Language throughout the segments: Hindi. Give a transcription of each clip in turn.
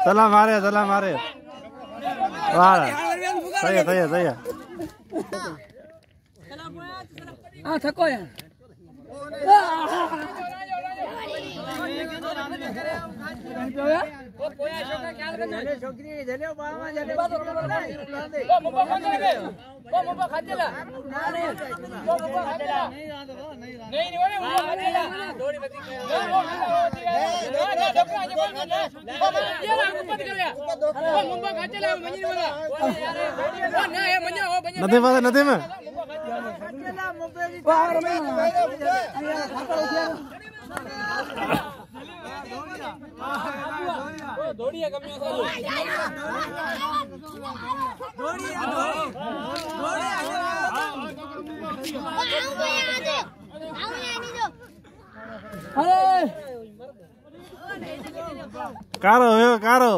सलाम मारे वाह सही है हाँ थको यार नदी में कारो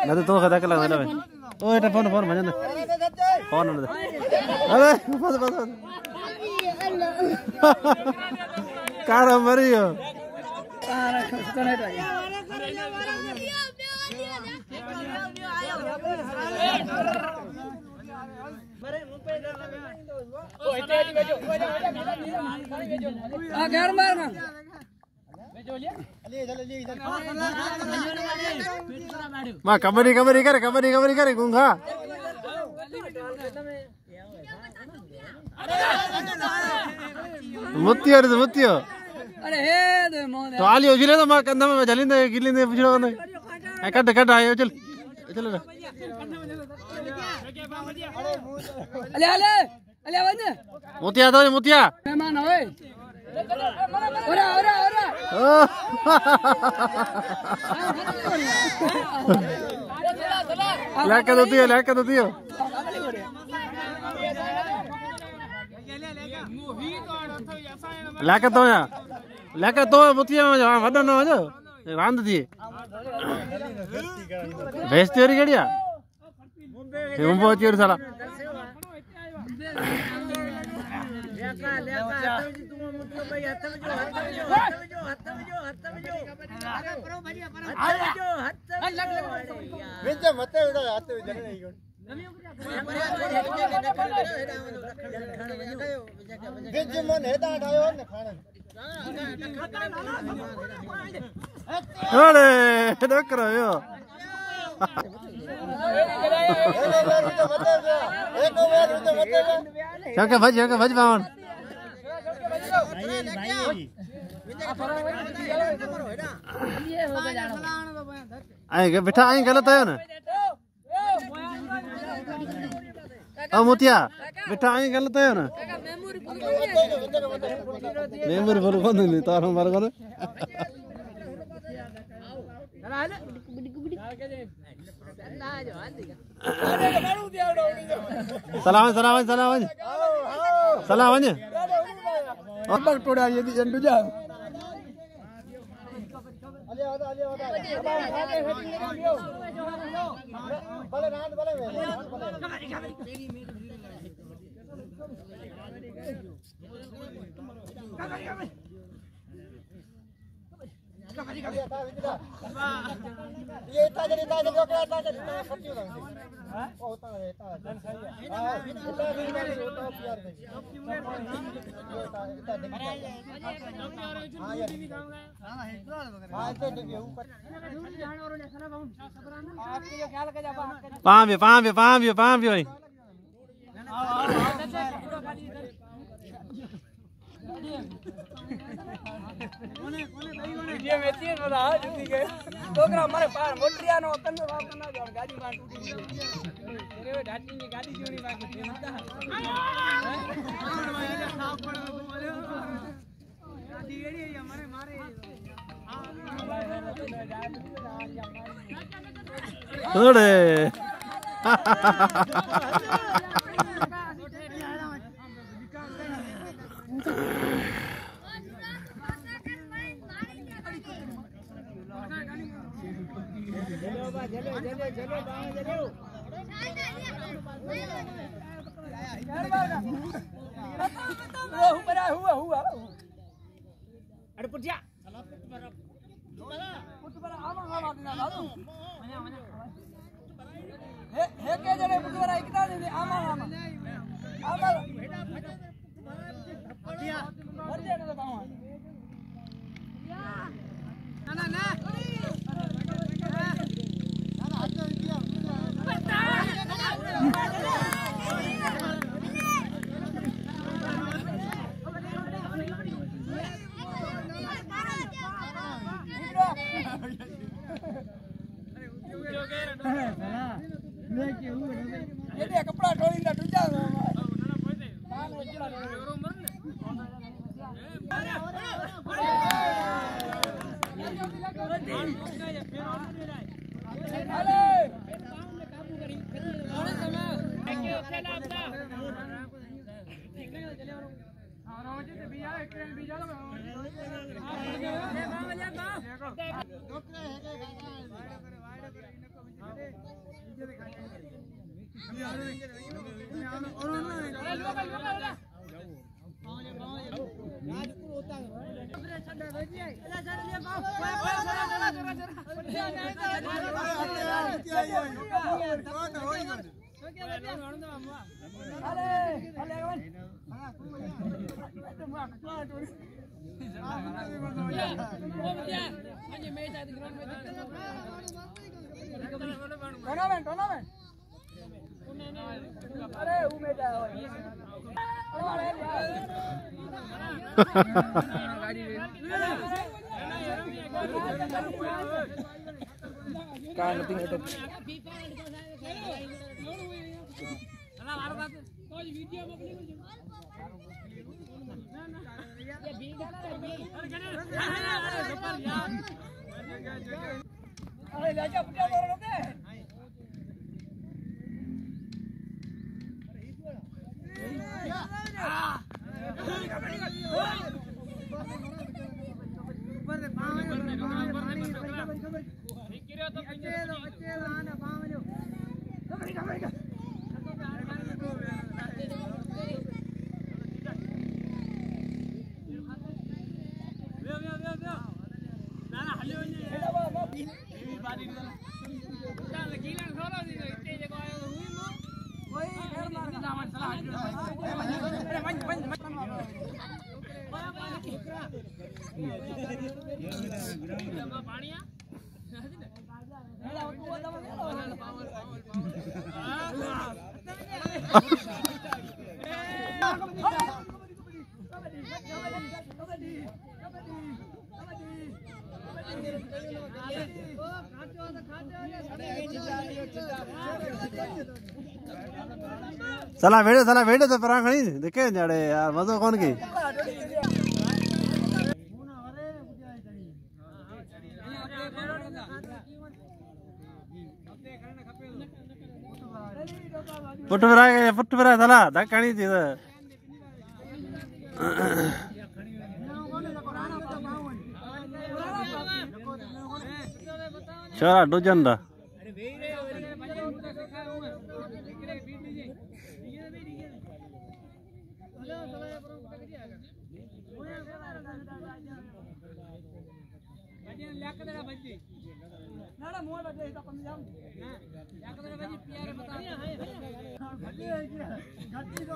नदी तो कदा के लगने लगे ओ एटा फोन भजन फोन अरे बस कारो मरियो मां कबरी करे गुंगा मुत्तियो अरे हे तो आली उजले तो मां कंधा में झलिंदे गिलिंदे पुछड़ो ने कट आयो चल अले वने मोतिया मेहमान होए ओरा लाके दो दियो लाके तो मोतिया में वडो न वजो रांद थी भेज तेरी गड़िया मुंबो चेर साला अरे देख रहे हो क्या भज बावन आएंगे बेटा आए गलत है ना मोतिया बेटा आए गलत है ना मेमोरी बोलो कौन नहीं तार मार कौन सलाम अब टोड़ा ये जंडू जा पाम ये मेची है ना जल्दी के टोकरा हमारे पार मोटरिया नो कन में वापस ना जाओ गाड़ी मार टूटी अरे ढाटी की गाड़ी क्यों नहीं बात करती है गाड़ी रेडी है हमारे मारे अरे अरे पुटिया हे के जने पुटवरा इकता दे आमा आमा आमा पुटिया मर जाने तो गांव ना ना ये दे कपड़ा टोली ना टूटा टूर्नामेंट अरे उमेश काय नथिंग होतं चला मारो बात कोई वीडियो मोकली ये बीगा अरे लाजा पुटिया बोलो के ऊपर से पानी ठीक गिरो तो अच्छे आना पावलो कबड्डी ना हल्ले ये बारी चल गीलन सोलो दी इते जको आयो हुई मो कोई घर मार के जावन सलाह अरे बंद पानिया चला वेड़े तो परा खणी देखे जाड़े यार मजो कौन की पुट भरा चला ढकणी थी छोरा डोजन दा नाड़ा मोड़ बजे इता पंजाब ना याकदे बजे प्यारे बता घटी तो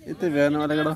इतने बयान वाले कड़ो